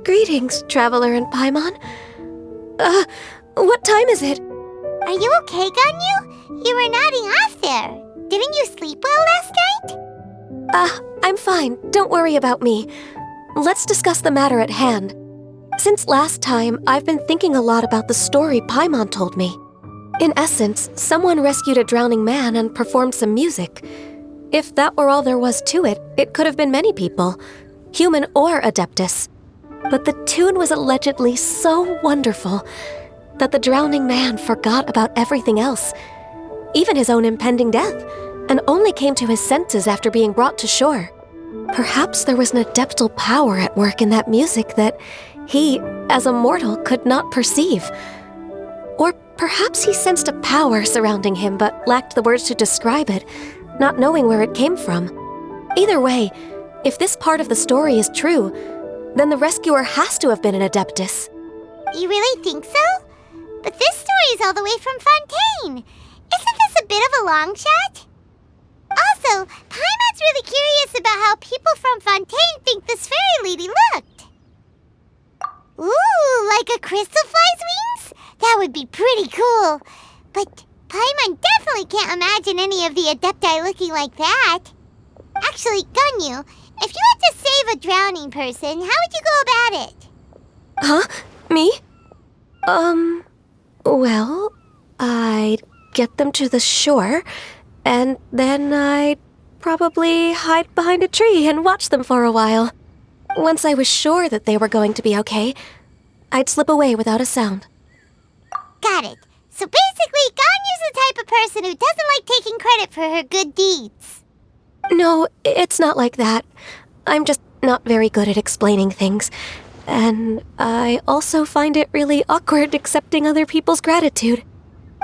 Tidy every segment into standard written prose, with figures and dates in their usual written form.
Greetings, Traveler and Paimon. What time is it? Are you okay, Ganyu? You were nodding off there. Didn't you sleep well last night? I'm fine. Don't worry about me. Let's discuss the matter at hand. Since last time, I've been thinking a lot about the story Paimon told me. In essence, someone rescued a drowning man and performed some music. If that were all there was to it, it could have been many people, human or Adeptus. But the tune was allegedly so wonderful that the drowning man forgot about everything else, even his own impending death, and only came to his senses after being brought to shore. Perhaps there was an adeptal power at work in that music that he, as a mortal, could not perceive. Or perhaps he sensed a power surrounding him but lacked the words to describe it, not knowing where it came from. Either way, if this part of the story is true, then the rescuer has to have been an Adeptus. You really think so? But this story is all the way from Fontaine. Isn't this a bit of a long shot? Also, Paimon's really curious about how people from Fontaine think this fairy lady looked. Ooh, like a crystal fly's wings? That would be pretty cool. But Paimon definitely can't imagine any of the Adepti looking like that. Actually, Ganyu, if you had to save a drowning person, how would you go about it? Huh? Me? Well, I'd get them to the shore, and then I'd probably hide behind a tree and watch them for a while. Once I was sure that they were going to be okay, I'd slip away without a sound. Got it. So basically, Ganyu's the type of person who doesn't like taking credit for her good deeds. No, it's not like that. I'm just not very good at explaining things. And I also find it really awkward accepting other people's gratitude.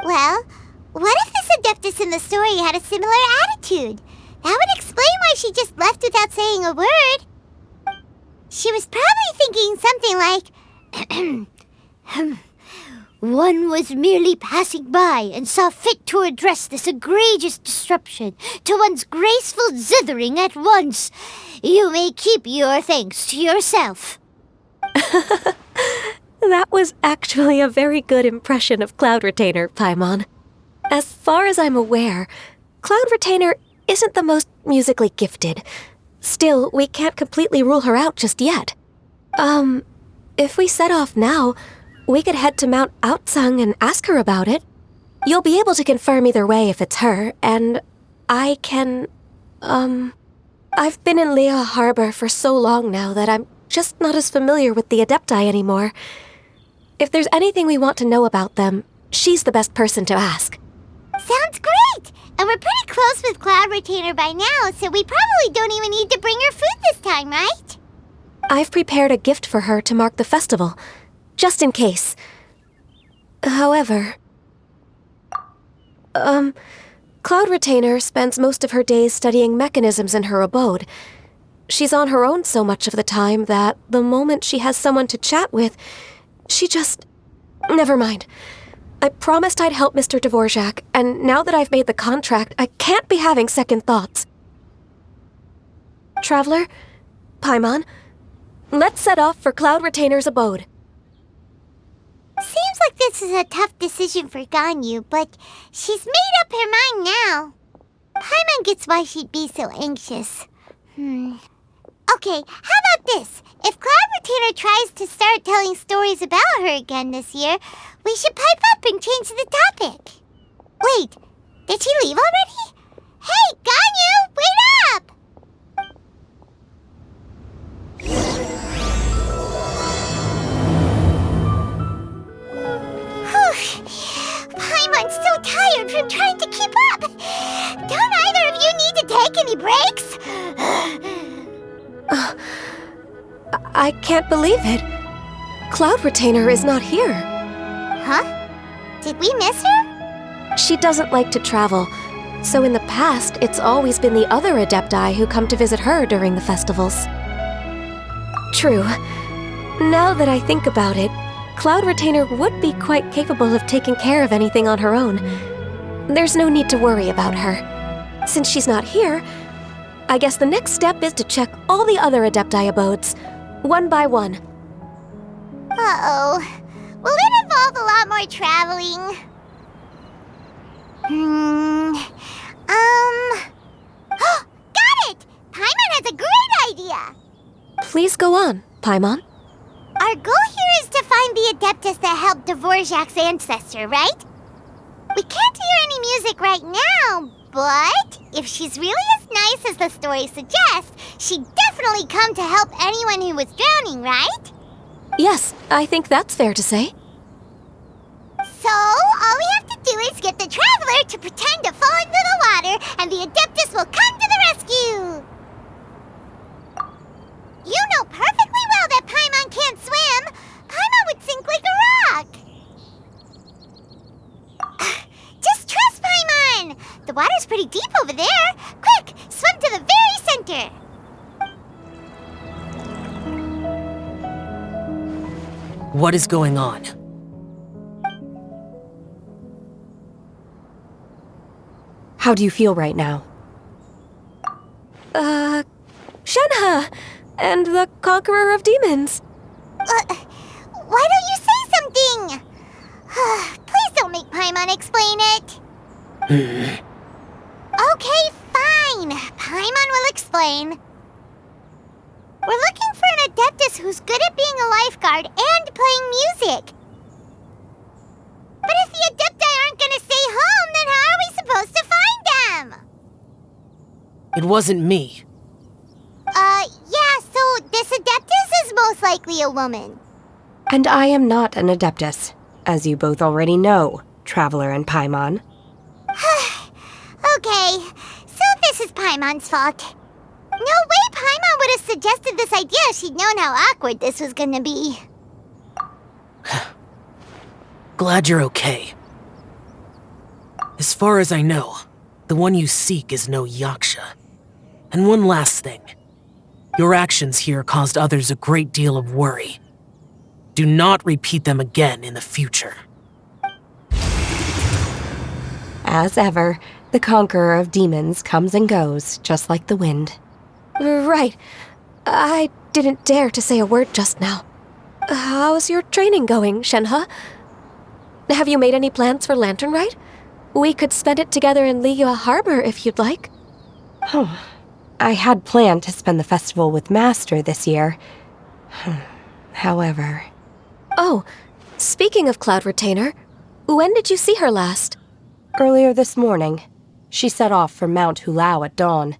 Well, what if this Adeptus in the story had a similar attitude? That would explain why she just left without saying a word. She was probably thinking something like, One was merely passing by and saw fit to address this egregious disruption to one's graceful zithering at once. You may keep your thanks to yourself. That was actually a very good impression of Cloud Retainer, Paimon. As far as I'm aware, Cloud Retainer isn't the most musically gifted. Still, we can't completely rule her out just yet. If we set off now, we could head to Mount Outsung and ask her about it. You'll be able to confirm either way if it's her, and I can, I've been in Liyue Harbor for so long now that I'm just not as familiar with the Adepti anymore. If there's anything we want to know about them, she's the best person to ask. Sounds great! And we're pretty close with Cloud Retainer by now, so we probably don't even need to bring her food this time, right? I've prepared a gift for her to mark the festival, just in case. However, Cloud Retainer spends most of her days studying mechanisms in her abode. She's on her own so much of the time that the moment she has someone to chat with, she just... Never mind. I promised I'd help Mr. Dvorak, and now that I've made the contract, I can't be having second thoughts. Traveler, Paimon, let's set off for Cloud Retainer's abode. Seems like this is a tough decision for Ganyu, but she's made up her mind now. Paimon gets why she'd be so anxious. Okay, how about this? If Cloud Retainer tries to start telling stories about her again this year, we should pipe up and change the topic. Wait, did she leave already? Hey, Ganyu, wait up! Paimon's so tired from trying to keep up. Don't either of you need to take any breaks? I can't believe it. Cloud Retainer is not here. Huh? Did we miss her? She doesn't like to travel, so in the past, it's always been the other Adepti who come to visit her during the festivals. True. Now that I think about it, Cloud Retainer would be quite capable of taking care of anything on her own. There's no need to worry about her. Since she's not here, I guess the next step is to check all the other Adepti abodes, one by one. Uh-oh. Will it involve a lot more traveling? Got it! Paimon has a great idea! Please go on, Paimon. Our goal here is to find the Adeptus that helped Dvorak's ancestor, right? We can't hear any music right now, but if she's really as nice as the story suggests, she'd definitely come to help anyone who was drowning, right? Yes, I think that's fair to say. So, all we have to do is get the Traveler to pretend to fall into the water, and the Adeptus will come to the rescue! You know perfectly well that Paimon can't swim! Paimon would sink like a rock! Just trust Paimon! The water's pretty deep over there! Quick, swim to the very center! What is going on? How do you feel right now? Shenhe! And the Conqueror of Demons. Why don't you say something? Please don't make Paimon explain it. Okay, fine. Paimon will explain. We're looking for an Adeptus who's good at being a lifeguard and playing music. But if the Adepti aren't gonna stay home, then how are we supposed to find them? It wasn't me. Yeah, so this Adeptus is most likely a woman. And I am not an Adeptus, as you both already know, Traveler and Paimon. Okay, so this is Paimon's fault. No way Paimon would have suggested this idea if she'd known how awkward this was gonna be. Glad you're okay. As far as I know, the one you seek is no Yaksha. And one last thing. Your actions here caused others a great deal of worry. Do not repeat them again in the future. As ever, the Conqueror of Demons comes and goes, just like the wind. Right. I didn't dare to say a word just now. How's your training going, Shenhe? Have you made any plans for Lantern Rite? We could spend it together in Liyue Harbor if you'd like. Oh, I had planned to spend the festival with Master this year. However... Oh, speaking of Cloud Retainer, when did you see her last? Earlier this morning, she set off for Mount Hulao at dawn.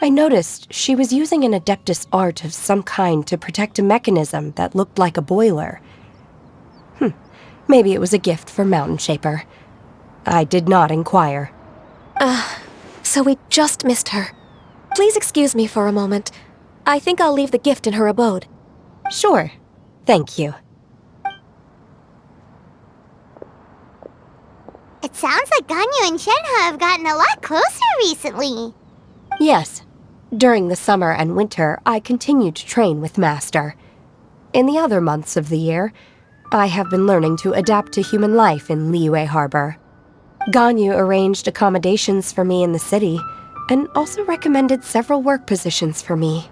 I noticed she was using an Adeptus art of some kind to protect a mechanism that looked like a boiler. Maybe it was a gift for Mountain Shaper. I did not inquire. So we just missed her. Please excuse me for a moment. I think I'll leave the gift in her abode. Sure. Thank you. It sounds like Ganyu and Shenhe have gotten a lot closer recently. Yes. During the summer and winter, I continued to train with Master. In the other months of the year, I have been learning to adapt to human life in Liyue Harbor. Ganyu arranged accommodations for me in the city, and also recommended several work positions for me.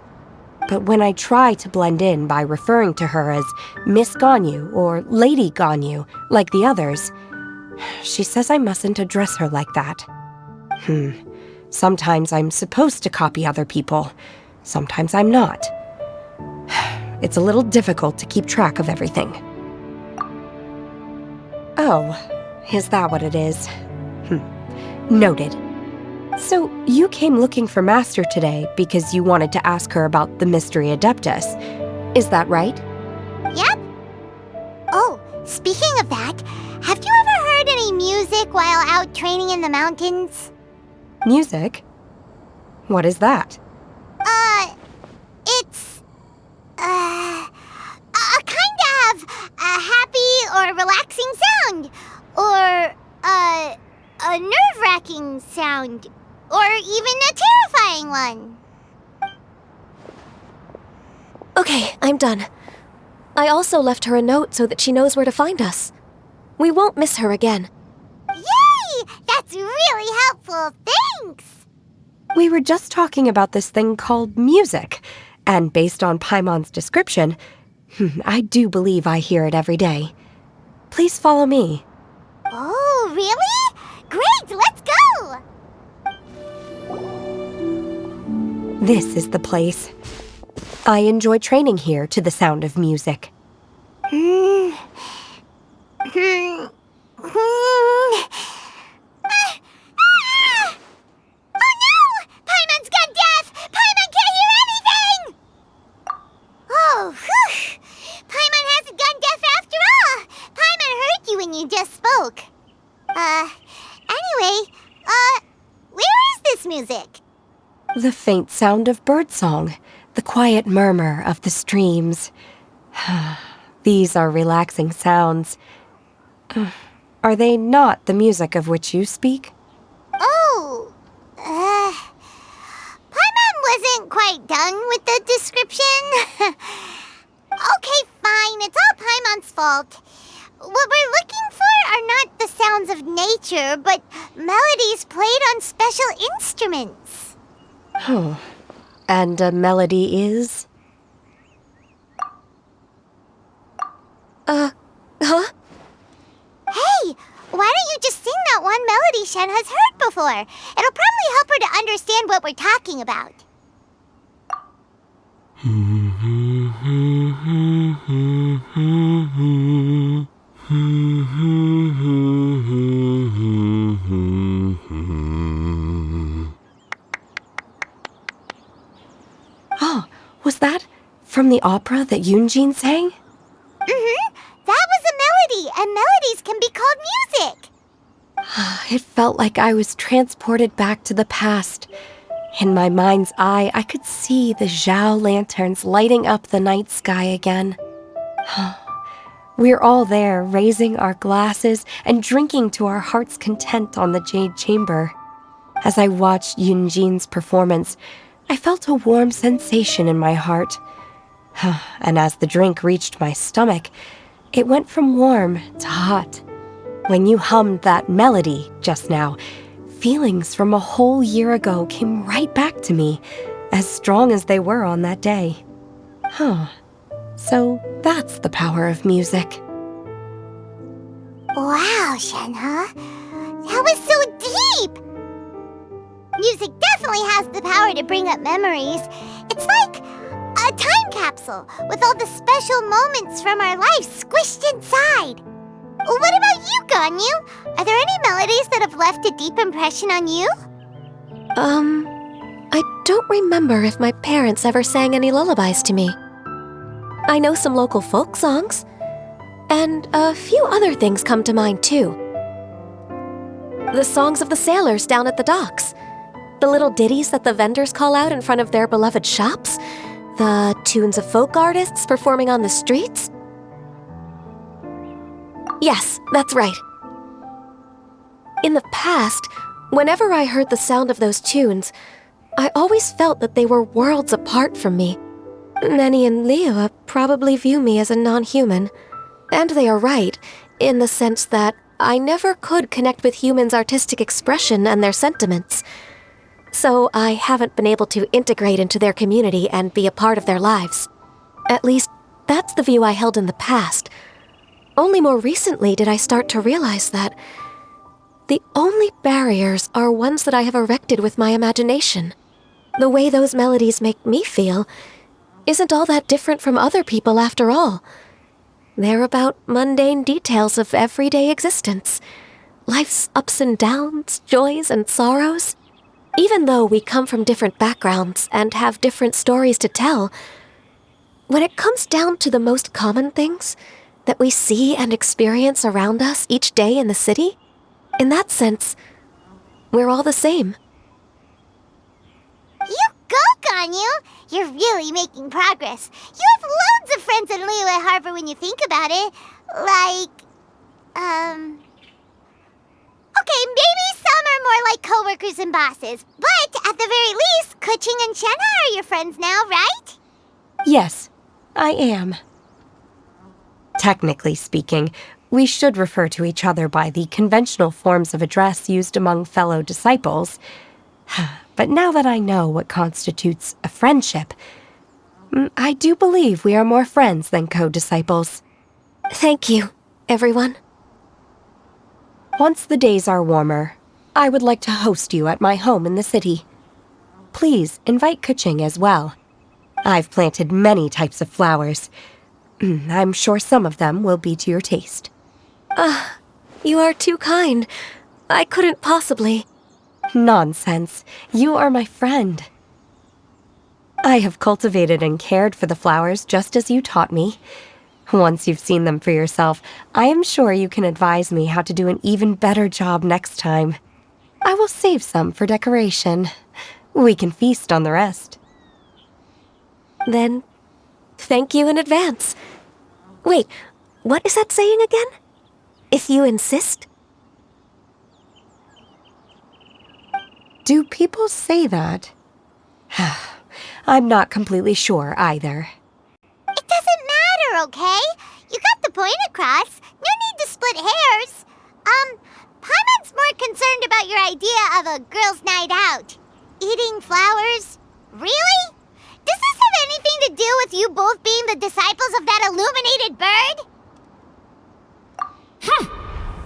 But when I try to blend in by referring to her as Miss Ganyu or Lady Ganyu, like the others, she says I mustn't address her like that. Sometimes I'm supposed to copy other people. Sometimes I'm not. It's a little difficult to keep track of everything. Oh, is that what it is? Noted. So, you came looking for Master today because you wanted to ask her about the Mystery Adeptus. Is that right? Yep. Oh, speaking of that, have you ever heard any music while out training in the mountains? Music? What is that? It's... a kind of a happy or relaxing sound. Or, a nerve-wracking sound. Or even a terrifying one. Okay, I'm done. I also left her a note so that she knows where to find us. We won't miss her again. Yay! That's really helpful. Thanks! We were just talking about this thing called music, and based on Paimon's description, I do believe I hear it every day. Please follow me. Oh, really? Great, let's go! This is the place. I enjoy training here to the sound of music. Oh no! Paimon's gone deaf! Paimon can't hear anything! Oh, whew! Paimon hasn't gone deaf after all! Paimon heard you when you just spoke. Anyway, where is this music? The faint sound of birdsong, the quiet murmur of the streams. These are relaxing sounds. Are they not the music of which you speak? Oh, Paimon wasn't quite done with the description. Okay, fine, it's all Paimon's fault. What we're looking for are not the sounds of nature, but melodies played on special instruments. Oh, and a melody is? Huh? Hey, why don't you just sing that one melody Shen has heard before? It'll probably help her to understand what we're talking about. Oh, was that from the opera that Yunjin sang? That was a melody, and melodies can be called music. It felt like I was transported back to the past. In my mind's eye, I could see the Zhao lanterns lighting up the night sky again. We're all there, raising our glasses and drinking to our heart's content on the Jade Chamber. As I watched Yunjin's performance, I felt a warm sensation in my heart. And as the drink reached my stomach, it went from warm to hot. When you hummed that melody just now, feelings from a whole year ago came right back to me, as strong as they were on that day. So that's the power of music. Wow, Shenhe. That was so deep! Music definitely has the power to bring up memories. It's like a time capsule with all the special moments from our lives squished inside. What about you, Ganyu? Are there any melodies that have left a deep impression on you? I don't remember if my parents ever sang any lullabies to me. I know some local folk songs, and a few other things come to mind too. The songs of the sailors down at the docks, the little ditties that the vendors call out in front of their beloved shops, the tunes of folk artists performing on the streets. Yes, that's right. In the past, whenever I heard the sound of those tunes, I always felt that they were worlds apart from me. Nenny and Liyue probably view me as a non-human. And they are right, in the sense that I never could connect with humans' artistic expression and their sentiments. So I haven't been able to integrate into their community and be a part of their lives. At least, that's the view I held in the past. Only more recently did I start to realize that the only barriers are ones that I have erected with my imagination. The way those melodies make me feel isn't all that different from other people after all. They're about mundane details of everyday existence, life's ups and downs, joys and sorrows. Even though we come from different backgrounds and have different stories to tell, when it comes down to the most common things that we see and experience around us each day in the city, in that sense, we're all the same. You go, Ganyu! You're really making progress. You have loads of friends in Liyue Harbor when you think about it. Okay, maybe some are more like coworkers and bosses, but at the very least, Keqing and Shenhe are your friends now, right? Yes, I am. Technically speaking, we should refer to each other by the conventional forms of address used among fellow disciples. But now that I know what constitutes a friendship, I do believe we are more friends than co-disciples. Thank you, everyone. Once the days are warmer, I would like to host you at my home in the city. Please invite Kuching as well. I've planted many types of flowers. I'm sure some of them will be to your taste. You are too kind. I couldn't possibly. Nonsense. You are my friend. I have cultivated and cared for the flowers just as you taught me. Once you've seen them for yourself, I am sure you can advise me how to do an even better job next time. I will save some for decoration. We can feast on the rest. Then, thank you in advance. Wait, what is that saying again? If you insist? Do people say that? I'm not completely sure either. It doesn't matter, okay? You got the point across. No need to split hairs. Paimon's more concerned about your idea of a girls' night out. Eating flowers? Really? Does this have anything to do with you both being the disciples of that illuminated bird?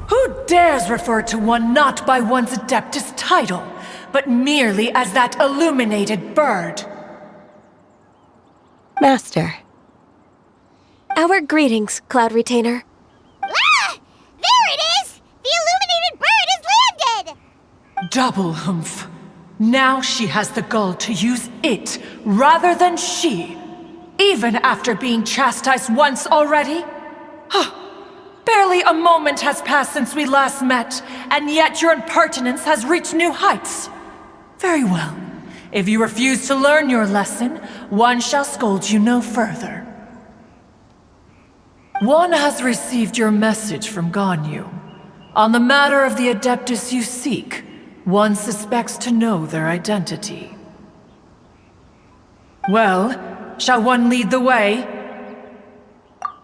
Who dares refer to one not by one's Adeptus title, but merely as that illuminated bird? Master. Our greetings, Cloud Retainer. Ah! There it is! The illuminated bird has landed! Double humph. Now she has the gall to use it rather than she, even after being chastised once already? Barely a moment has passed since we last met, and yet your impertinence has reached new heights. Very well. If you refuse to learn your lesson, one shall scold you no further. One has received your message from Ganyu. On the matter of the Adeptus you seek, one suspects to know their identity. Well, shall one lead the way?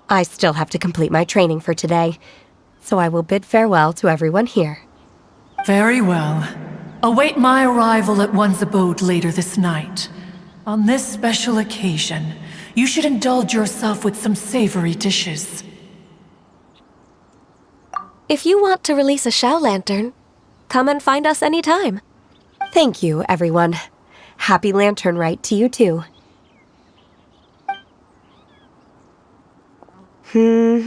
I still have to complete my training for today, so I will bid farewell to everyone here. Very well. Await my arrival at one's abode later this night. On this special occasion, you should indulge yourself with some savory dishes. If you want to release a Shao Lantern, come and find us anytime. Thank you, everyone. Happy Lantern Rite to you too. Is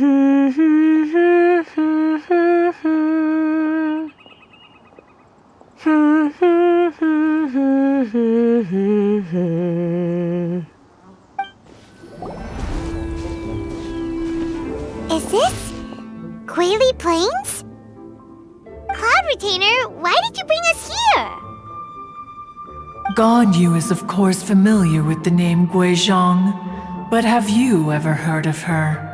this Guili Plains? Cloud Retainer, why did you bring us here? Ganyu is of course familiar with the name Guizhong, but have you ever heard of her?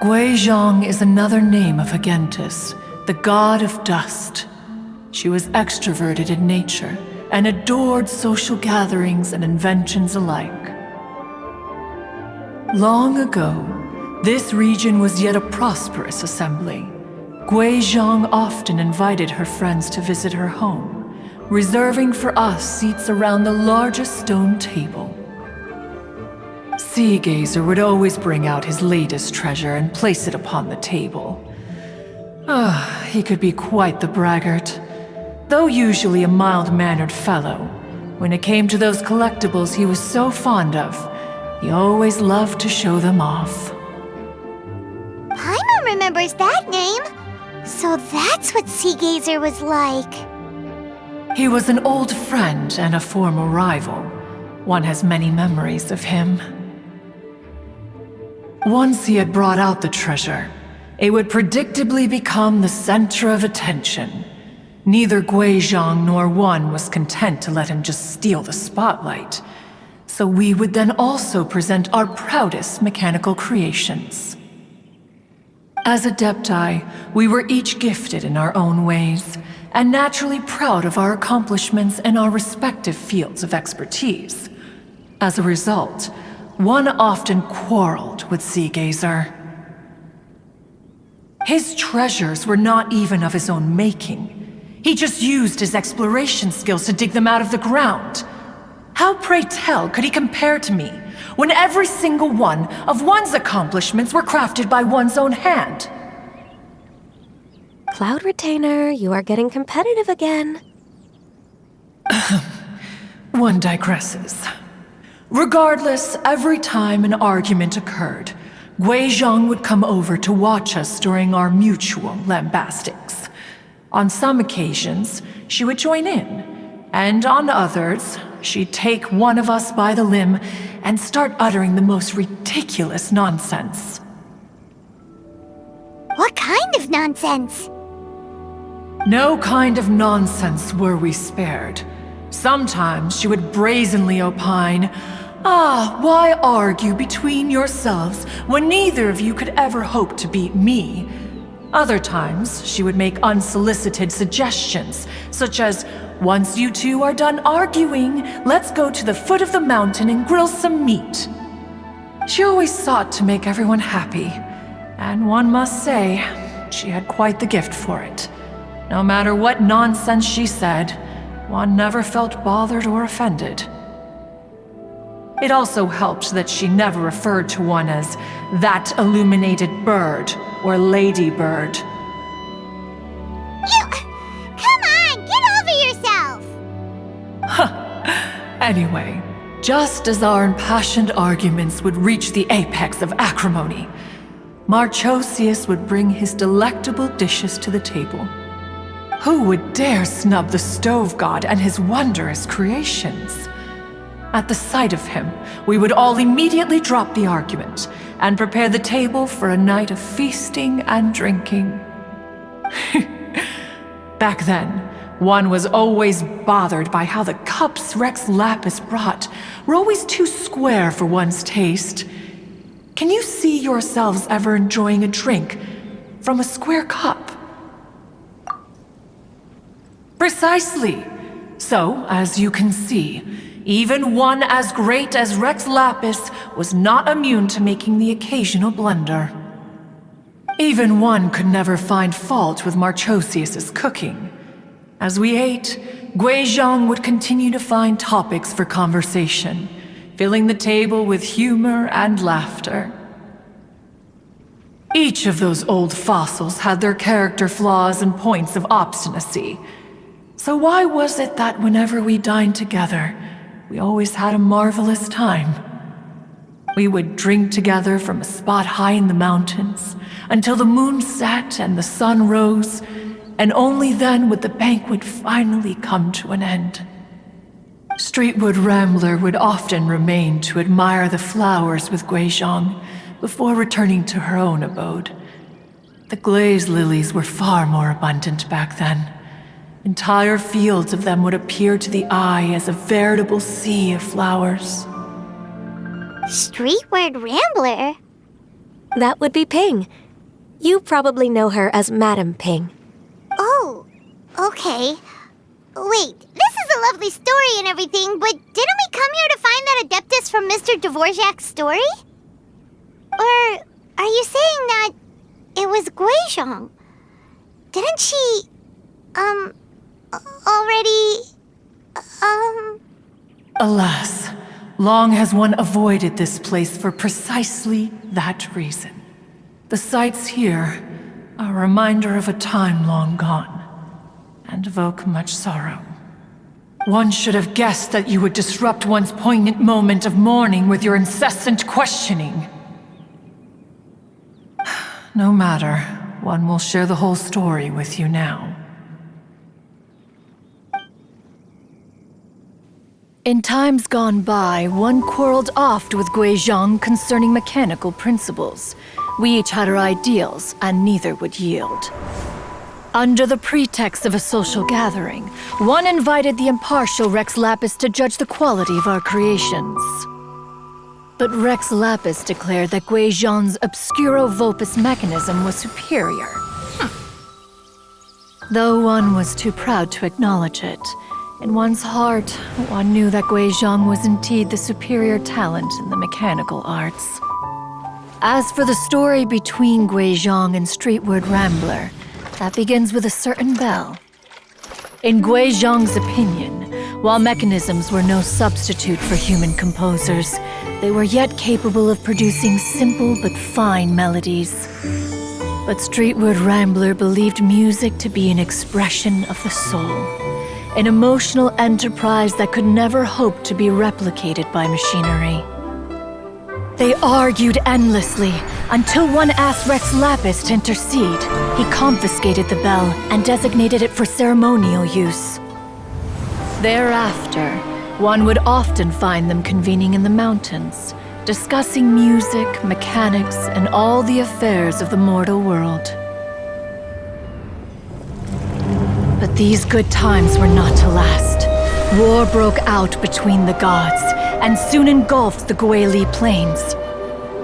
Guizhong is another name of Agentis, the god of dust. She was extroverted in nature and adored social gatherings and inventions alike. Long ago, this region was yet a prosperous assembly. Guizhong often invited her friends to visit her home, reserving for us seats around the largest stone table. Sea Gazer would always bring out his latest treasure and place it upon the table. He could be quite the braggart. Though usually a mild-mannered fellow, when it came to those collectibles he was so fond of, he always loved to show them off. Paimon remembers that name. So that's what Sea Gazer was like. He was an old friend and a former rival. One has many memories of him. Once he had brought out the treasure, it would predictably become the center of attention. Neither Guizhong nor one was content to let him just steal the spotlight. So we would then also present our proudest mechanical creations. As Adepti, we were each gifted in our own ways, and naturally proud of our accomplishments in our respective fields of expertise. As a result, one often quarreled with Sea Gazer. His treasures were not even of his own making. He just used his exploration skills to dig them out of the ground. How, pray tell, could he compare to me, when every single one of one's accomplishments were crafted by one's own hand? Cloud Retainer, you are getting competitive again. One digresses. Regardless, every time an argument occurred, Guizhong would come over to watch us during our mutual lambastics. On some occasions, she would join in, and on others, she'd take one of us by the limb and start uttering the most ridiculous nonsense. What kind of nonsense? No kind of nonsense were we spared. Sometimes she would brazenly opine, why argue between yourselves when neither of you could ever hope to beat me? Other times, she would make unsolicited suggestions, such as, once you two are done arguing, let's go to the foot of the mountain and grill some meat. She always sought to make everyone happy, and one must say, she had quite the gift for it. No matter what nonsense she said, one never felt bothered or offended. It also helped that she never referred to one as that illuminated bird or ladybird. Come on, get over yourself! Anyway, just as our impassioned arguments would reach the apex of acrimony, Marchosius would bring his delectable dishes to the table. Who would dare snub the stove god and his wondrous creations? At the sight of him, we would all immediately drop the argument and prepare the table for a night of feasting and drinking. Back then, one was always bothered by how the cups Rex Lapis brought were always too square for one's taste. Can you see yourselves ever enjoying a drink from a square cup? Precisely. So, as you can see, even one as great as Rex Lapis was not immune to making the occasional blunder. Even one could never find fault with Marchosius's cooking. As we ate, Guizhong would continue to find topics for conversation, filling the table with humor and laughter. Each of those old fossils had their character flaws and points of obstinacy. So why was it that whenever we dined together, we always had a marvelous time? We would drink together from a spot high in the mountains until the moon set and the sun rose, and only then would the banquet finally come to an end. Streetwood Rambler would often remain to admire the flowers with Guizhong before returning to her own abode. The glaze lilies were far more abundant back then. Entire fields of them would appear to the eye as a veritable sea of flowers. Streetward Rambler? That would be Ping. You probably know her as Madam Ping. Oh, okay. Wait, this is a lovely story and everything, but didn't we come here to find that Adeptus from Mr. Dvorak's story? Or are you saying that it was Guizhong? Didn't she, already, Alas, long has one avoided this place for precisely that reason. The sights here are a reminder of a time long gone, and evoke much sorrow. One should have guessed that you would disrupt one's poignant moment of mourning with your incessant questioning. No matter, one will share the whole story with you now. In times gone by, one quarreled oft with Guizhong concerning mechanical principles. We each had our ideals, and neither would yield. Under the pretext of a social gathering, one invited the impartial Rex Lapis to judge the quality of our creations. But Rex Lapis declared that Guizhong's obscuro vulpus mechanism was superior. Though one was too proud to acknowledge it, in one's heart, one knew that Guizhong was indeed the superior talent in the mechanical arts. As for the story between Guizhong and Streetward Rambler, that begins with a certain bell. In Guizhong's opinion, While mechanisms were no substitute for human composers, they were yet capable of producing simple but fine melodies. But Streetward Rambler believed music to be an expression of the soul, an emotional enterprise that could never hope to be replicated by machinery. They argued endlessly until one asked Rex Lapis to intercede. He confiscated the bell and designated it for ceremonial use. Thereafter, one would often find them convening in the mountains, discussing music, mechanics, and all the affairs of the mortal world. But these good times were not to last. War broke out between the gods, and soon engulfed the Guili Plains.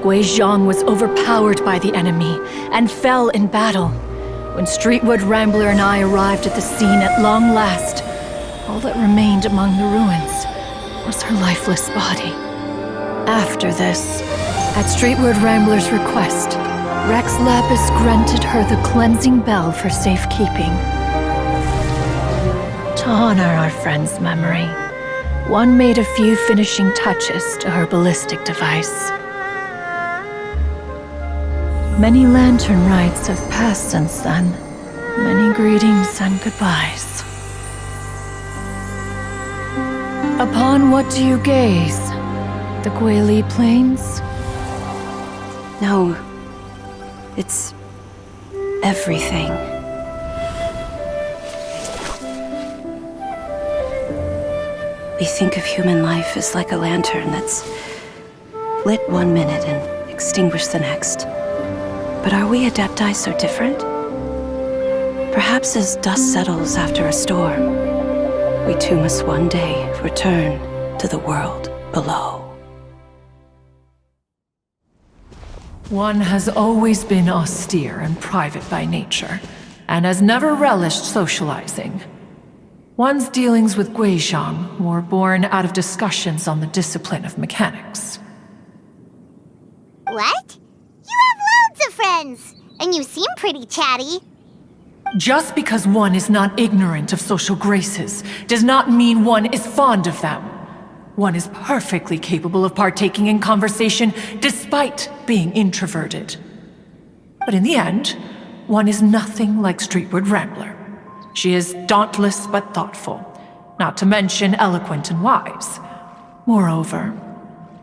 Guizhong was overpowered by the enemy, and fell in battle. When Streetwood Rambler and I arrived at the scene at long last, all that remained among the ruins was her lifeless body. After this, at Streetward Rambler's request, Rex Lapis granted her the cleansing bell for safekeeping. To honor our friend's memory, one made a few finishing touches to her ballistic device. Many lantern rites have passed since then. Many greetings and goodbyes. Upon what do you gaze? The Guili Plains? No. It's everything. We think of human life as like a lantern that's lit one minute and extinguished the next. But are we Adepti so different? Perhaps as dust settles after a storm, we too must one day return to the world below. One has always been austere and private by nature, and has never relished socializing. One's dealings with Guizhong were born out of discussions on the discipline of mechanics. What? You have loads of friends, and you seem pretty chatty. Just because one is not ignorant of social graces does not mean one is fond of them. One is perfectly capable of partaking in conversation despite being introverted. But in the end, one is nothing like Streetward Rambler. She is dauntless but thoughtful, not to mention eloquent and wise. Moreover,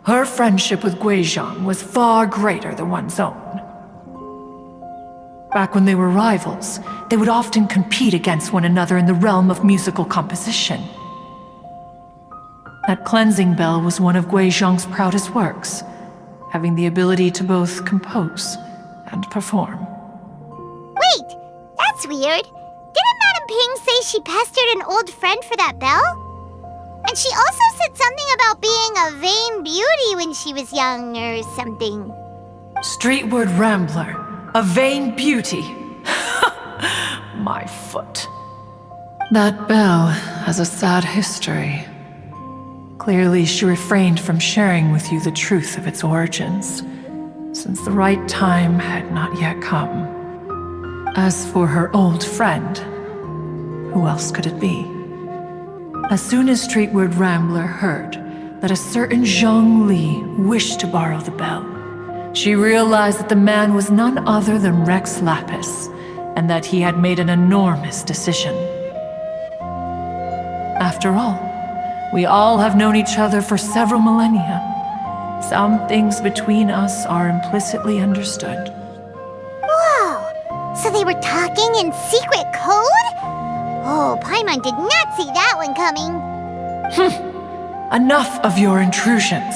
her friendship with Guizhong was far greater than one's own. Back when they were rivals, they would often compete against one another in the realm of musical composition. That cleansing bell was one of Guizhong's proudest works, having the ability to both compose and perform. Wait, that's weird. Didn't Madame Ping say she pestered an old friend for that bell? And she also said something about being a vain beauty when she was young or something. Streetward Rambler, a vain beauty. My foot. That bell has a sad history. Clearly, she refrained from sharing with you the truth of its origins, since the right time had not yet come. As for her old friend, who else could it be? As soon as Streetward Rambler heard that a certain Zhang Li wished to borrow the bell, she realized that the man was none other than Rex Lapis, and that he had made an enormous decision. After all, we all have known each other for several millennia. Some things between us are implicitly understood. Whoa! So they were talking in secret code? Oh, Paimon did not see that one coming. Enough of your intrusions.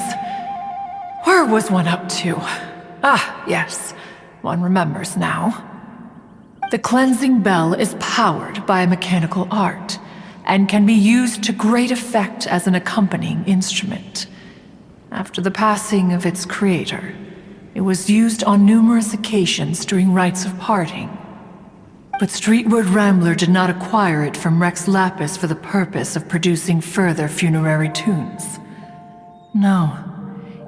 Where was one up to? Ah, yes, one remembers now. The cleansing bell is powered by a mechanical art, and can be used to great effect as an accompanying instrument. After the passing of its creator, it was used on numerous occasions during rites of parting. But Streetward Rambler did not acquire it from Rex Lapis for the purpose of producing further funerary tunes. No,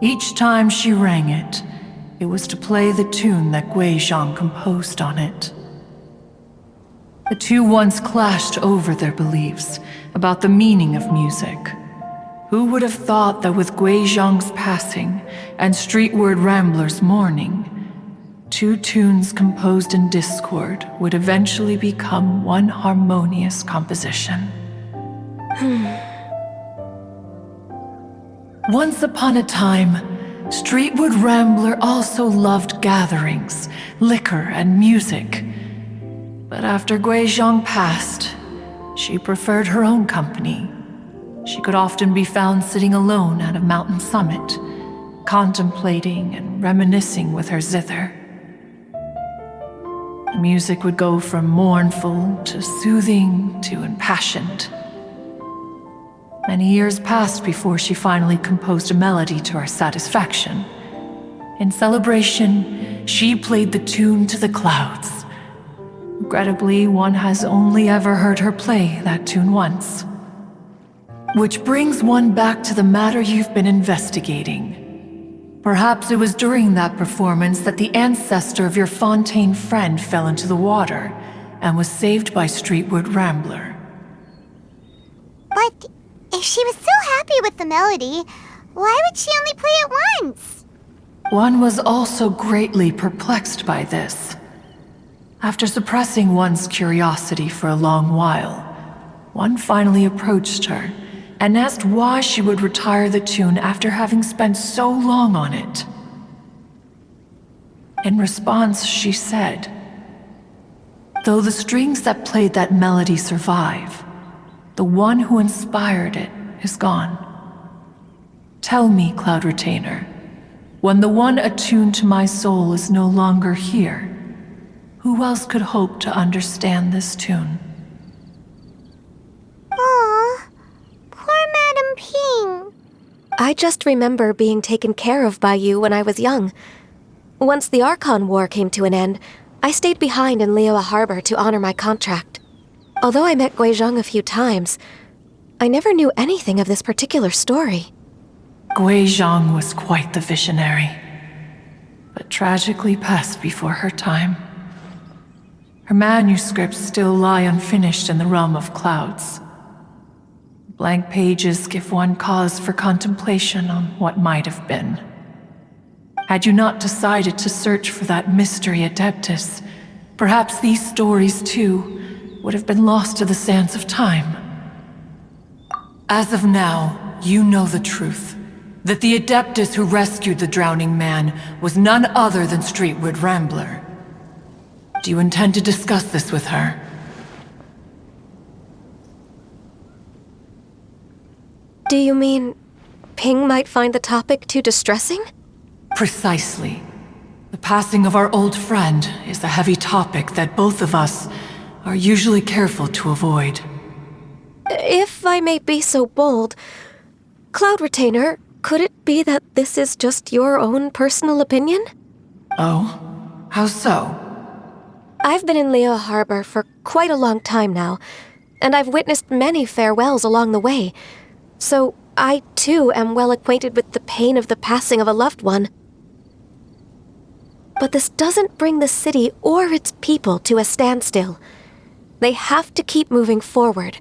each time she rang it, it was to play the tune that Guizhong composed on it. The two once clashed over their beliefs about the meaning of music. Who would have thought that with Gui Zhang's passing and Streetward Rambler's mourning, two tunes composed in discord would eventually become one harmonious composition? Once upon a time, Streetwood Rambler also loved gatherings, liquor, and music. But after Gui Zhang passed, she preferred her own company. She could often be found sitting alone at a mountain summit, contemplating and reminiscing with her zither. The music would go from mournful to soothing to impassioned. Many years passed before she finally composed a melody to her satisfaction. In celebration, she played the tune to the clouds. Regrettably, one has only ever heard her play that tune once. Which brings one back to the matter you've been investigating. Perhaps it was during that performance that the ancestor of your Fontaine friend fell into the water and was saved by Streetwood Rambler. But if she was so happy with the melody, why would she only play it once? One was also greatly perplexed by this. After suppressing one's curiosity for a long while, one finally approached her and asked why she would retire the tune after having spent so long on it. In response, she said, "Though the strings that played that melody survive, the one who inspired it is gone. Tell me, Cloud Retainer, when the one attuned to my soul is no longer here, who else could hope to understand this tune?" Aw, poor Madame Ping. I just remember being taken care of by you when I was young. Once the Archon War came to an end, I stayed behind in Liyue Harbor to honor my contract. Although I met Gui Zhang a few times, I never knew anything of this particular story. Gui Zhang was quite the visionary, but tragically passed before her time. Her manuscripts still lie unfinished in the realm of clouds. Blank pages give one cause for contemplation on what might have been. Had you not decided to search for that mystery Adeptus, perhaps these stories, too, would have been lost to the sands of time. As of now, you know the truth. That the Adeptus who rescued the drowning man was none other than Streetwood Rambler. Do you intend to discuss this with her? Do you mean Ping might find the topic too distressing? Precisely. The passing of our old friend is a heavy topic that both of us are usually careful to avoid. If I may be so bold, Cloud Retainer, could it be that this is just your own personal opinion? Oh? How so? I've been in Liyue Harbor for quite a long time now, and I've witnessed many farewells along the way, so I too am well acquainted with the pain of the passing of a loved one. But this doesn't bring the city or its people to a standstill. They have to keep moving forward.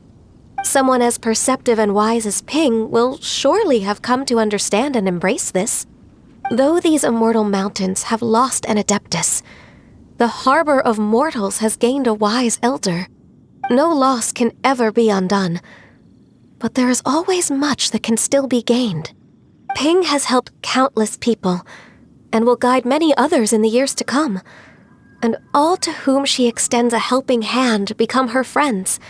Someone as perceptive and wise as Ping will surely have come to understand and embrace this. Though these immortal mountains have lost an Adeptus, the harbor of mortals has gained a wise elder. No loss can ever be undone, but there is always much that can still be gained. Ping has helped countless people, and will guide many others in the years to come. And all to whom she extends a helping hand become her friends.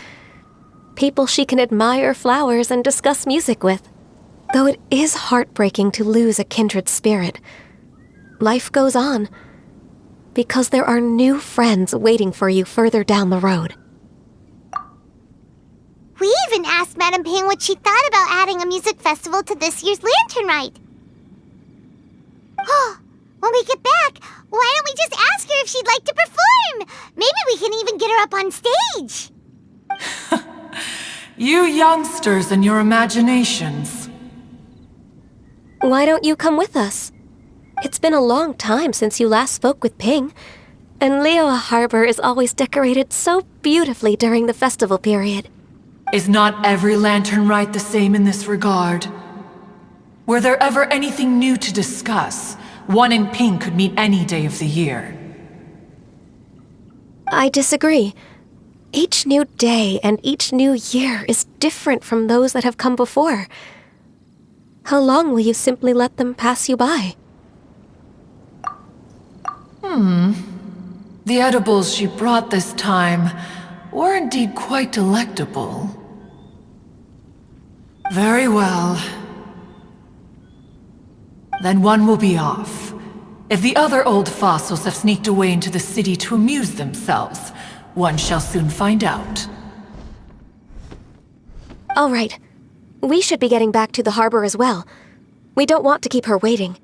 People she can admire flowers and discuss music with. Though it is heartbreaking to lose a kindred spirit, life goes on, because there are new friends waiting for you further down the road. We even asked Madame Ping what she thought about adding a music festival to this year's Lantern Rite. Oh, when we get back, why don't we just ask her if she'd like to perform? Maybe we can even get her up on stage. You youngsters and your imaginations. Why don't you come with us? It's been a long time since you last spoke with Ping. And Liyue Harbor is always decorated so beautifully during the festival period. Is not every lantern rite the same in this regard? Were there ever anything new to discuss? One in pink could mean any day of the year. I disagree. Each new day and each new year is different from those that have come before. How long will you simply let them pass you by? The edibles she brought this time were indeed quite delectable. Very well. Then one will be off. If the other old fossils have sneaked away into the city to amuse themselves, one shall soon find out. All right. We should be getting back to the harbor as well. We don't want to keep her waiting.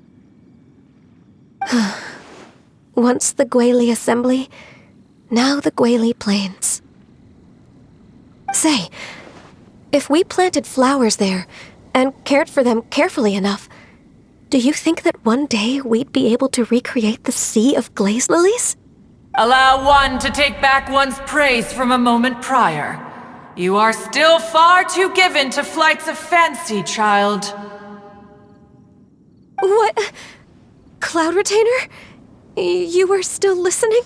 Once the Guili Assembly, now the Guili Plains. Say, if we planted flowers there and cared for them carefully enough, do you think that one day we'd be able to recreate the sea of glaze lilies? Allow one to take back one's praise from a moment prior. You are still far too given to flights of fancy, child. What? Cloud Retainer? You were still listening?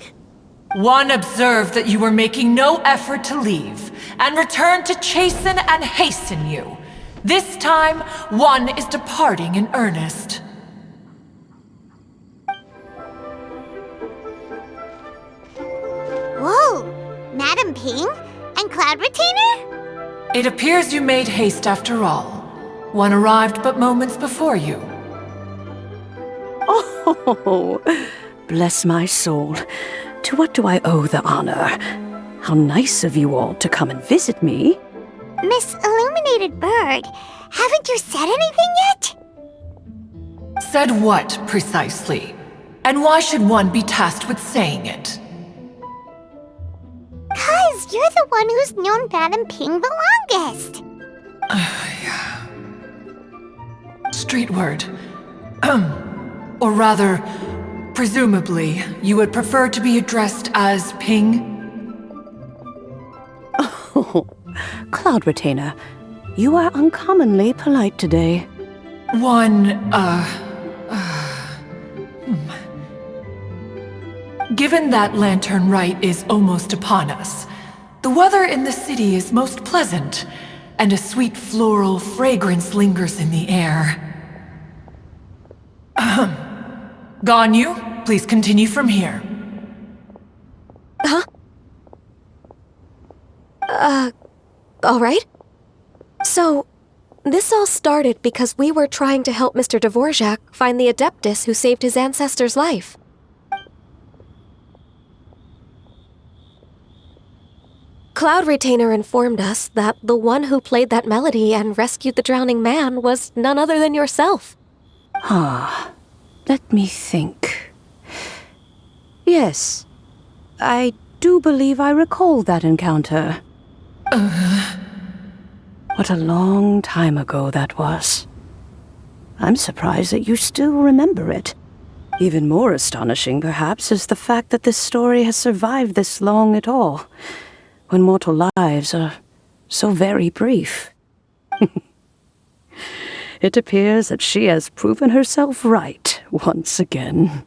One observed that you were making no effort to leave, and returned to chasten and hasten you. This time, one is departing in earnest. Whoa! Madam Ping? And Cloud Retainer? It appears you made haste after all. One arrived but moments before you. Oh, bless my soul. To what do I owe the honor? How nice of you all to come and visit me. Miss Illuminated Bird, haven't you said anything yet? Said what, precisely? And why should one be tasked with saying it? 'Cause you're the one who's known Madam Ping the longest. Street word. Or rather, presumably, you would prefer to be addressed as Ping? Oh, Cloud Retainer, you are uncommonly polite today. Given that lantern rite is almost upon us, the weather in the city is most pleasant, and a sweet floral fragrance lingers in the air. Ganyu, please continue from here. Huh? All right. So, this all started because we were trying to help Mr. Dvorak find the Adeptus who saved his ancestor's life. Cloud Retainer informed us that the one who played that melody and rescued the drowning man was none other than yourself. Let me think. Yes, I do believe I recall that encounter. What a long time ago that was. I'm surprised that you still remember it. Even more astonishing, perhaps, is the fact that this story has survived this long at all, when mortal lives are so very brief. It appears that she has proven herself right once again.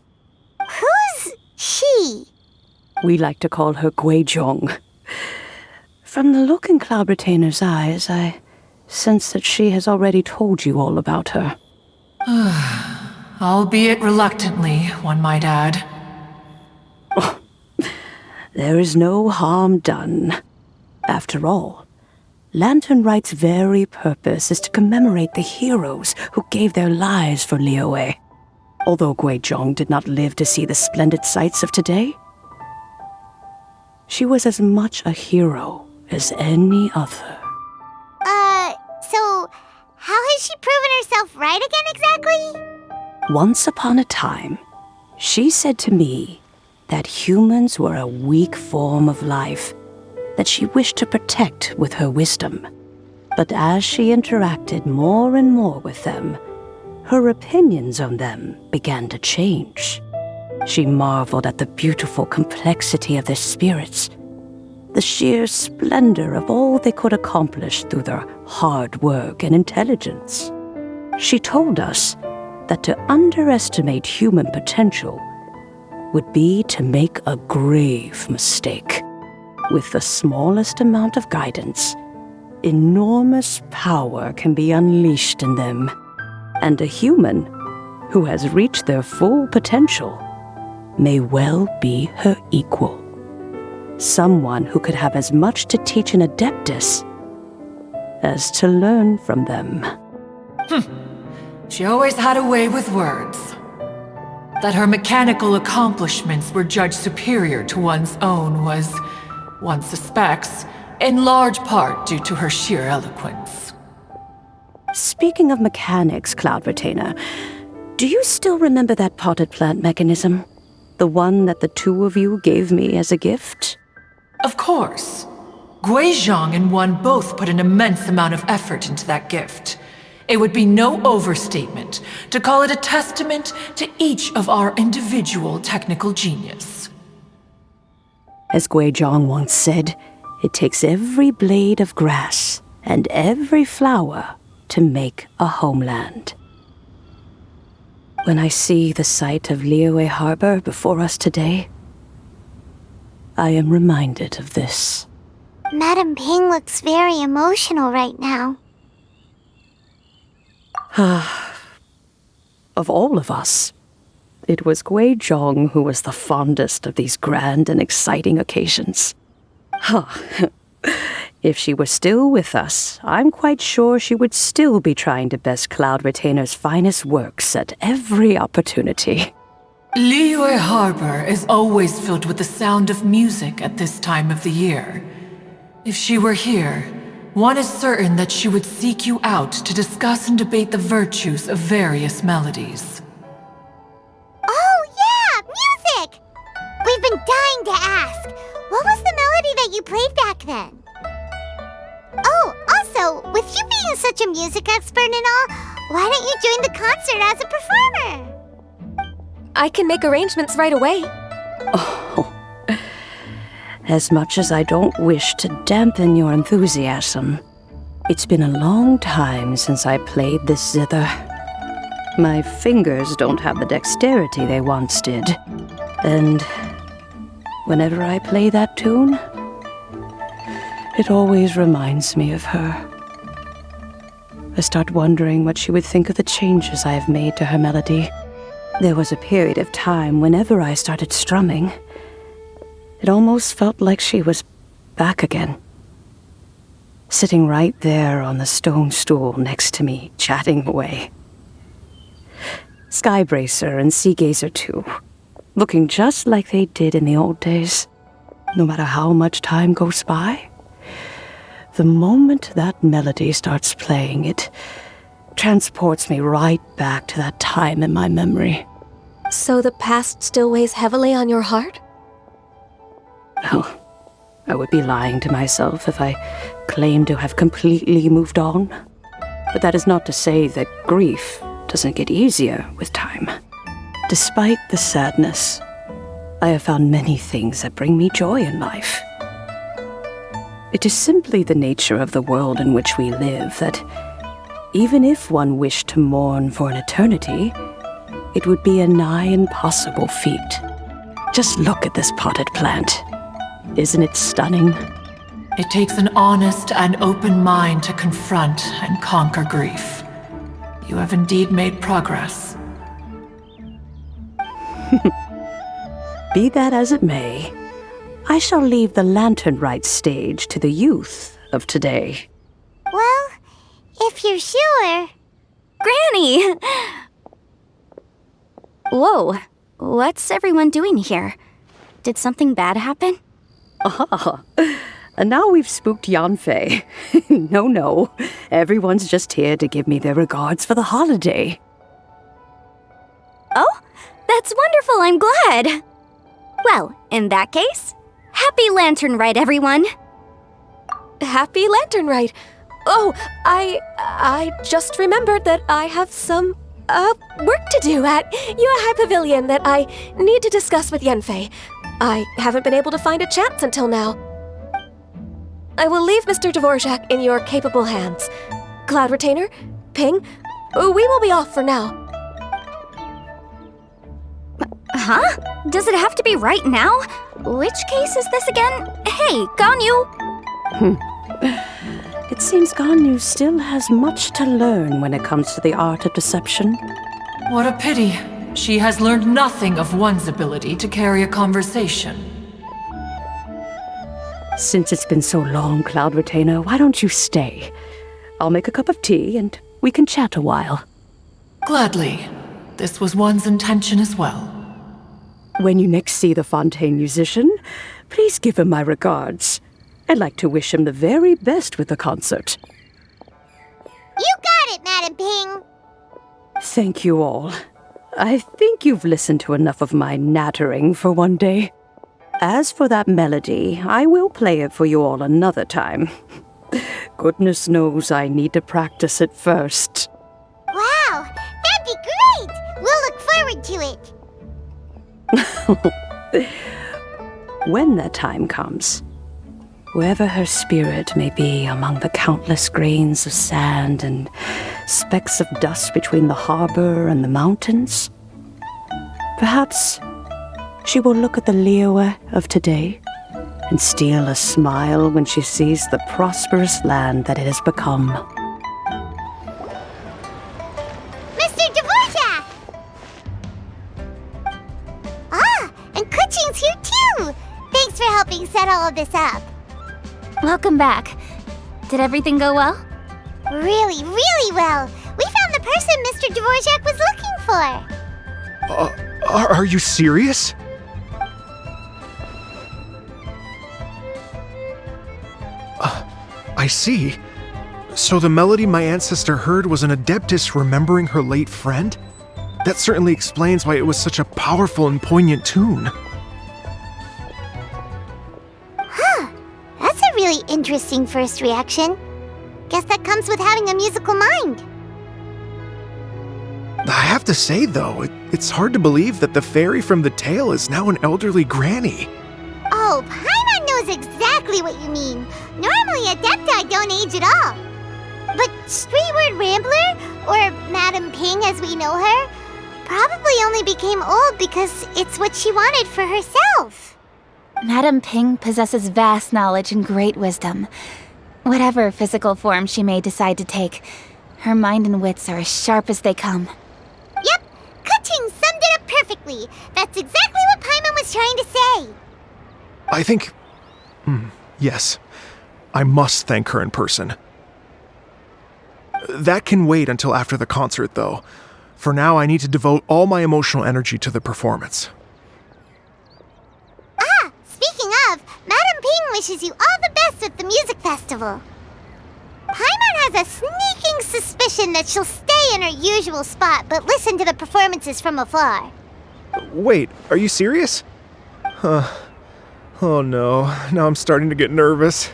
Who's she? We like to call her Guizhong. From the look in Cloud Retainer's eyes, I sense that she has already told you all about her. Albeit reluctantly, one might add. There is no harm done. After all, Lantern Rite's very purpose is to commemorate the heroes who gave their lives for Liyue. Although Guizhong did not live to see the splendid sights of today, she was as much a hero as any other. So how has she proven herself right again exactly? Once upon a time, she said to me that humans were a weak form of life that she wished to protect with her wisdom. But as she interacted more and more with them, her opinions on them began to change. She marveled at the beautiful complexity of their spirits, the sheer splendor of all they could accomplish through their hard work and intelligence. She told us that to underestimate human potential would be to make a grave mistake. With the smallest amount of guidance, enormous power can be unleashed in them, and a human who has reached their full potential may well be her equal. Someone who could have as much to teach an adeptus as to learn from them. She always had a way with words. That her mechanical accomplishments were judged superior to one's own was, one suspects, in large part due to her sheer eloquence. Speaking of mechanics, Cloud Retainer, do you still remember that potted plant mechanism? The one that the two of you gave me as a gift? Of course. Guizhong and One both put an immense amount of effort into that gift. It would be no overstatement to call it a testament to each of our individual technical genius. As Guizhong once said, it takes every blade of grass and every flower to make a homeland. When I see the sight of Liyue Harbor before us today, I am reminded of this. Madam Ping looks very emotional right now. Of all of us, it was Guizhong who was the fondest of these grand and exciting occasions. If she were still with us, I'm quite sure she would still be trying to best Cloud Retainer's finest works at every opportunity. Liyue Harbor is always filled with the sound of music at this time of the year. If she were here, one is certain that she would seek you out to discuss and debate the virtues of various melodies. Oh yeah, music! We've been dying to ask. What was the melody that you played back then? Oh, also, with you being such a music expert and all, why don't you join the concert as a performer? I can make arrangements right away. Oh, as much as I don't wish to dampen your enthusiasm, it's been a long time since I played this zither. My fingers don't have the dexterity they once did, and whenever I play that tune, it always reminds me of her. I start wondering what she would think of the changes I have made to her melody. There was a period of time whenever I started strumming, it almost felt like she was back again. Sitting right there on the stone stool next to me, chatting away. Skybracer and Seagazer too, looking just like they did in the old days. No matter how much time goes by, the moment that melody starts playing, it transports me right back to that time in my memory. So the past still weighs heavily on your heart? Well, I would be lying to myself if I claimed to have completely moved on. But that is not to say that grief doesn't get easier with time. Despite the sadness, I have found many things that bring me joy in life. It is simply the nature of the world in which we live that even if one wished to mourn for an eternity, it would be a nigh impossible feat. Just look at this potted plant. Isn't it stunning? It takes an honest and open mind to confront and conquer grief. You have indeed made progress. Be that as it may, I shall leave the lantern rite stage to the youth of today. Well, if you're sure. Granny! Whoa, what's everyone doing here? Did something bad happen? Ah, and now we've spooked Yanfei. No, everyone's just here to give me their regards for the holiday. Oh, that's wonderful, I'm glad. Well, in that case, happy Lantern Rite, everyone. Happy Lantern Rite. Oh, I just remembered that I have some work to do at Yuehai Pavilion that I need to discuss with Yanfei. I haven't been able to find a chance until now. I will leave Mr. Dvorak in your capable hands. Cloud Retainer, Ping, we will be off for now. Huh? Does it have to be right now? Which case is this again? Hey, Ganyu! It seems Ganyu still has much to learn when it comes to the art of deception. What a pity. She has learned nothing of one's ability to carry a conversation. Since it's been so long, Cloud Retainer, why don't you stay? I'll make a cup of tea and we can chat a while. Gladly. This was one's intention as well. When you next see the Fontaine musician, please give him my regards. I'd like to wish him the very best with the concert. You got it, Madam Ping! Thank you all. I think you've listened to enough of my nattering for one day. As for that melody, I will play it for you all another time. Goodness knows I need to practice it first. Wow, that'd be great! We'll look forward to it. When that time comes, wherever her spirit may be among the countless grains of sand and specks of dust between the harbor and the mountains, perhaps she will look at the Liyue of today and steal a smile when she sees the prosperous land that it has become. Mr. Dvorak! Ah, and Kuching's here too! Thanks for helping set all of this up. Welcome back. Did everything go well? Really, really well. We found the person Mr. Dvorak was looking for. Are you serious? I see. So the melody my ancestor heard was an adeptus remembering her late friend? That certainly explains why it was such a powerful and poignant tune. Huh. That's a really interesting first reaction. Guess that comes with having a musical mind. I have to say, though, it's hard to believe that the fairy from the tale is now an elderly granny. Oh, Paimon knows exactly what you mean. Normally, Adepti don't age at all. But Streetward Rambler, or Madam Ping as we know her, probably only became old because it's what she wanted for herself. Madam Ping possesses vast knowledge and great wisdom. Whatever physical form she may decide to take, her mind and wits are as sharp as they come. Yep, Kuching summed it up perfectly. That's exactly what Paimon was trying to say. I think... yes. I must thank her in person. That can wait until after the concert, though. For now, I need to devote all my emotional energy to the performance. Ah, speaking of, Madam Ping wishes you all the best at the music festival. Paimon has a sneaking suspicion that she'll stay in her usual spot but listen to the performances from afar. Wait, are you serious? Oh no, now I'm starting to get nervous.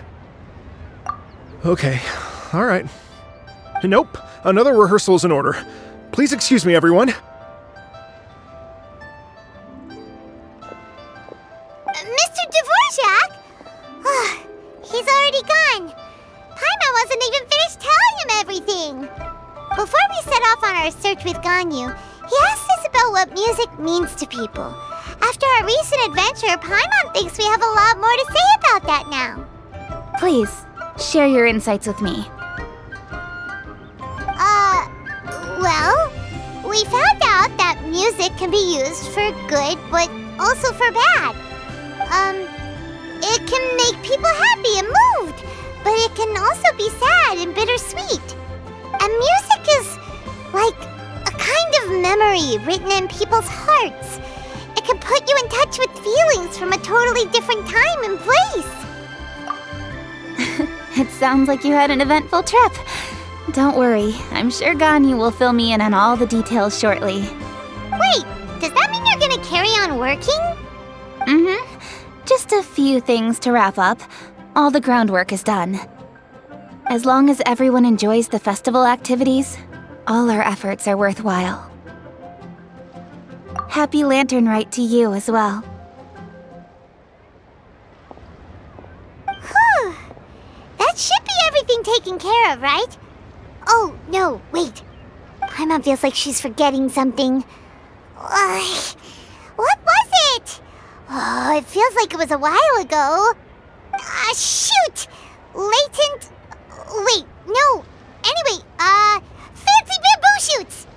Okay, alright. Nope, another rehearsal is in order. Please excuse me, everyone. Mr. Dvorak? He's already gone. Paimon wasn't even finished telling him everything. Before we set off on our search with Ganyu, he asked us about what music means to people. After our recent adventure, Paimon thinks we have a lot more to say about that now. Please, share your insights with me. Well, we found out that music can be used for good, but also for bad. It can make people happy and moved, but it can also be sad and bittersweet. And music is like a kind of memory written in people's hearts. It can put you in touch with feelings from a totally different time and place. It sounds like you had an eventful trip. Don't worry, I'm sure Ganyu will fill me in on all the details shortly. Wait, does that mean you're gonna carry on working? Mm-hmm. Just a few things to wrap up. All the groundwork is done. As long as everyone enjoys the festival activities, All our efforts are worthwhile. Happy Lantern Rite to you as well. Whew. That should be everything taken care of, right? Oh, no, wait. Paimon feels like she's forgetting something. What was it? Oh, it feels like it was a while ago. Shoot! Latent... Wait, no. Anyway, fancy bamboo shoots!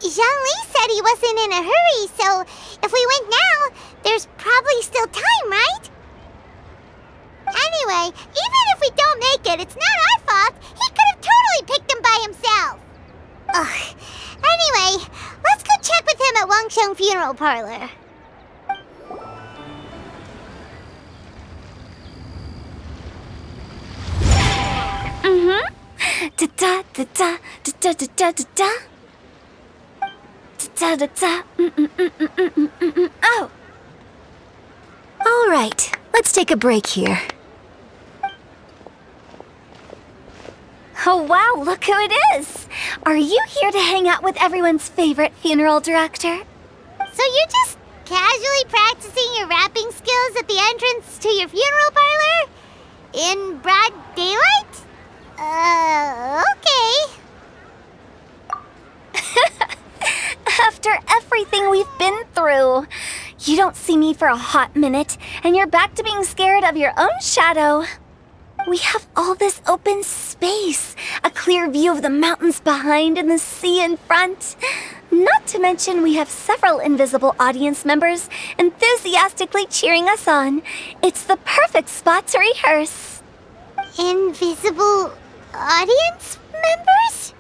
Zhongli said he wasn't in a hurry, so if we went now, there's probably still time, right? Anyway, even if we don't make it, it's not our fault. He could have totally picked them by himself. Ugh. Anyway, let's go check with him at Wangsheng Funeral Parlor. Da da da da da da da da da da da. Oh. All right, let's take a break here. Oh wow, look who it is! Are you here to hang out with everyone's favorite funeral director? So you're just casually practicing your rapping skills at the entrance to your funeral parlor? In broad daylight? Okay. After everything we've been through, you don't see me for a hot minute, and you're back to being scared of your own shadow. We have all this open space, a clear view of the mountains behind and the sea in front. Not to mention we have several invisible audience members enthusiastically cheering us on. It's the perfect spot to rehearse. Invisible audience members?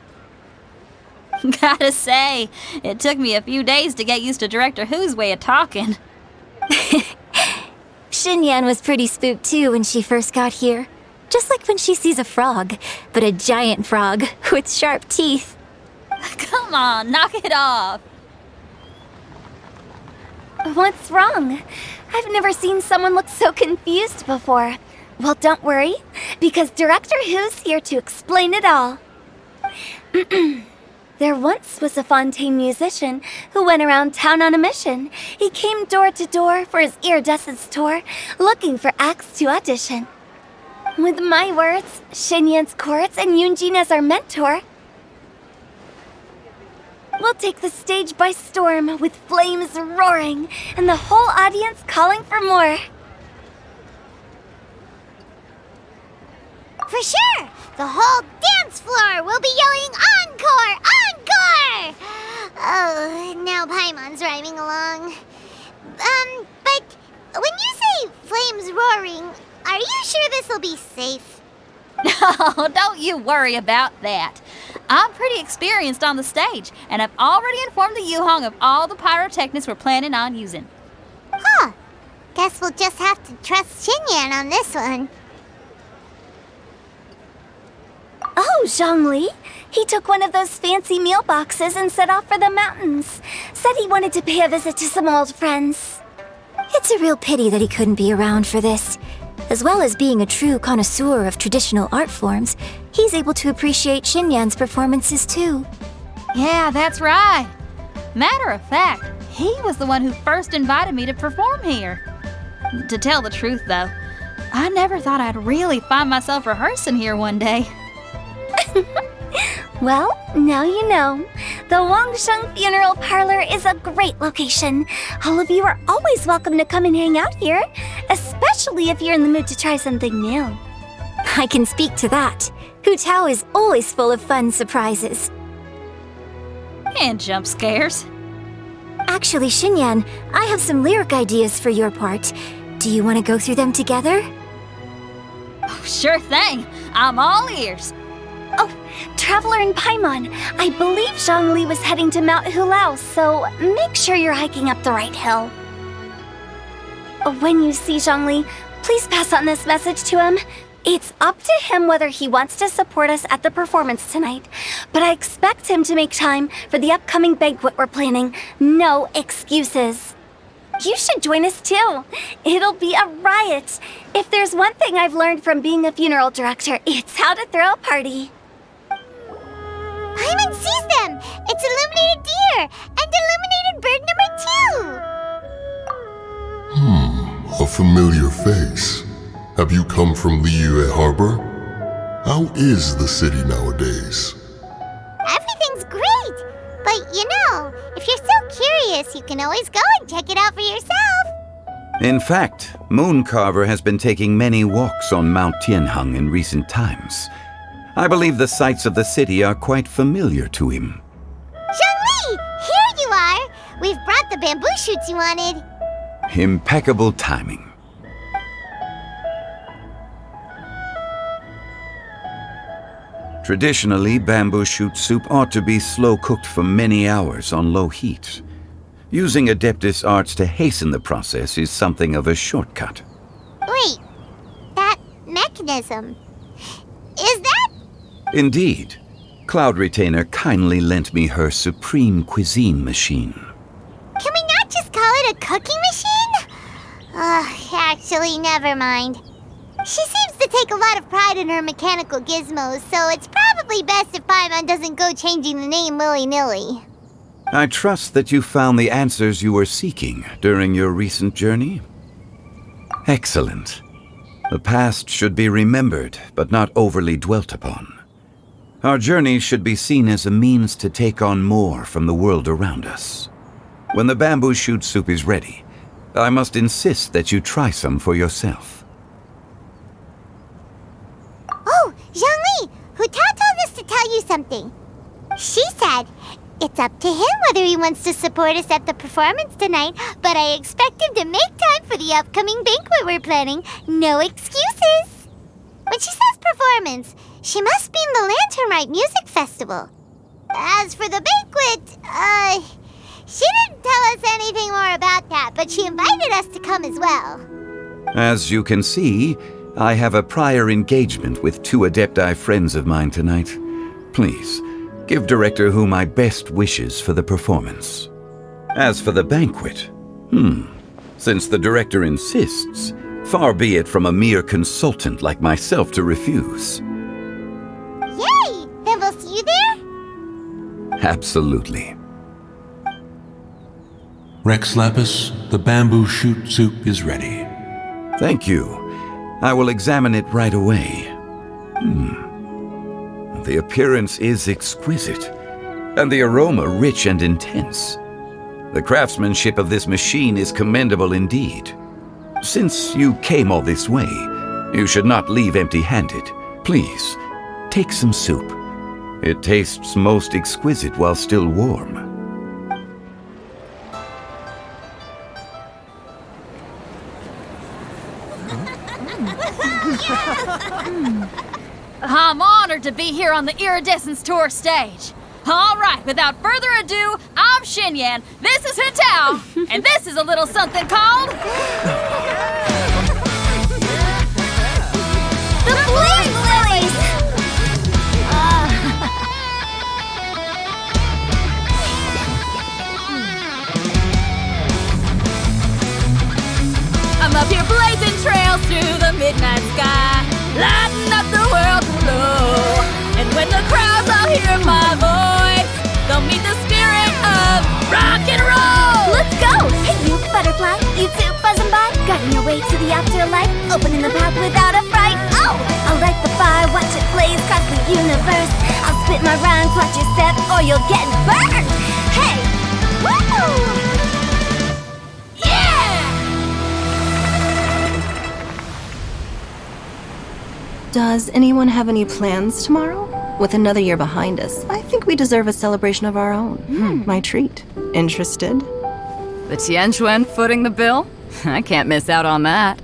Gotta say, it took me a few days to get used to Director Who's way of talking. Xinyan was pretty spooked too when she first got here. Just like when she sees a frog, but a giant frog with sharp teeth. Come on, knock it off. What's wrong? I've never seen someone look so confused before. Well, don't worry, because Director Who's here to explain it all. There once was a Fontaine musician who went around town on a mission. He came door to door for his iridescence tour, looking for acts to audition. With my words, Xinyan's chords, and Yunjin as our mentor, we'll take the stage by storm with flames roaring and the whole audience calling for more. For sure! The whole dance floor will be yelling encore! Encore! Oh, now Paimon's rhyming along. But when you say flames roaring, are you sure this'll be safe? No, don't you worry about that. I'm pretty experienced on the stage, and I've already informed the Yuhong of all the pyrotechnics we're planning on using. Huh. Guess we'll just have to trust Xinyan on this one. Oh, Zhongli. He took one of those fancy meal boxes and set off for the mountains. Said he wanted to pay a visit to some old friends. It's a real pity that he couldn't be around for this. As well as being a true connoisseur of traditional art forms, he's able to appreciate Xinyan's performances too. Yeah, that's right. Matter of fact, he was the one who first invited me to perform here. To tell the truth, though, I never thought I'd really find myself rehearsing here one day. Well, now you know. The Wangsheng Funeral Parlor is a great location. All of you are always welcome to come and hang out here, especially if you're in the mood to try something new. I can speak to that. Hu Tao is always full of fun surprises. And jump scares. Actually, Xinyan, I have some lyric ideas for your part. Do you want to go through them together? Oh, sure thing. I'm all ears. Oh, Traveler and Paimon, I believe Zhongli was heading to Mount Hulao, so make sure you're hiking up the right hill. When you see Zhongli, please pass on this message to him. It's up to him whether he wants to support us at the performance tonight, but I expect him to make time for the upcoming banquet we're planning. No excuses. You should join us too. It'll be a riot. If there's one thing I've learned from being a funeral director, it's how to throw a party. Paimon sees them! It's illuminated deer! And illuminated bird number 2! A familiar face. Have you come from Liyue Harbor? How is the city nowadays? Everything's great! But you know, if you're so curious, you can always go and check it out for yourself. In fact, Mooncarver has been taking many walks on Mount Tianheng in recent times. I believe the sights of the city are quite familiar to him. Zhongli! Here you are! We've brought the bamboo shoots you wanted. Impeccable timing. Traditionally, bamboo shoot soup ought to be slow-cooked for many hours on low heat. Using Adeptus arts to hasten the process is something of a shortcut. Wait, that mechanism... is that... Indeed. Cloud Retainer kindly lent me her supreme cuisine machine. Can we not just call it a cooking machine? Actually, never mind. She seems to take a lot of pride in her mechanical gizmos, so it's probably best if Paimon doesn't go changing the name willy-nilly. I trust that you found the answers you were seeking during your recent journey. Excellent. The past should be remembered, but not overly dwelt upon. Our journey should be seen as a means to take on more from the world around us. When the bamboo shoot soup is ready, I must insist that you try some for yourself. Oh, Zhongli! Hutao told us to tell you something. She said, it's up to him whether he wants to support us at the performance tonight, but I expect him to make time for the upcoming banquet we're planning. No excuses! When she says performance, she must mean the Lantern Rite Music Festival. As for the banquet, she didn't tell us anything more about that, but she invited us to come as well. As you can see, I have a prior engagement with 2 Adepti friends of mine tonight. Please, give Director Hu my best wishes for the performance. As for the banquet, since the Director insists, far be it from a mere consultant like myself to refuse. Yay! Then we'll see you there? Absolutely. Rex Lapis, the bamboo shoot soup is ready. Thank you. I will examine it right away. The appearance is exquisite, and the aroma rich and intense. The craftsmanship of this machine is commendable indeed. Since you came all this way, you should not leave empty-handed. Please, take some soup. It tastes most exquisite while still warm. I'm honored to be here on the Iridescence Tour stage. All right, without further ado, I'm Xinyan, this is Hutao, and this is a little something called... The Flame Lilies! I'm up here blazing trails through the midnight sky, lighting up the world below. And when the crowds all hear my voice, they'll meet the spirit of rock and roll. Let's go! Hey, you butterfly, you too buzzing by, guiding your way to the afterlife, opening the path without a fright. Oh! I'll light the fire, watch it blaze across the universe. I'll spit my rhymes, watch you set, or you'll get burned. Hey! Woo! Does anyone have any plans tomorrow? With another year behind us, I think we deserve a celebration of our own. My treat. Interested? The Tianquan footing the bill? I can't miss out on that.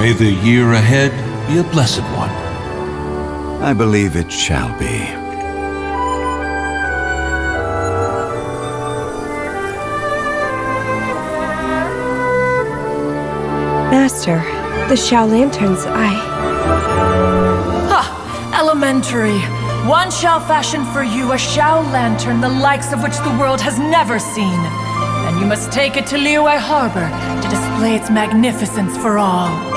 May the year ahead be a blessed one. I believe it shall be. Master, the Xiao Lanterns, Elementary. One shall fashion for you a Xiao Lantern the likes of which the world has never seen. And you must take it to Liyue Harbor to display its magnificence for all.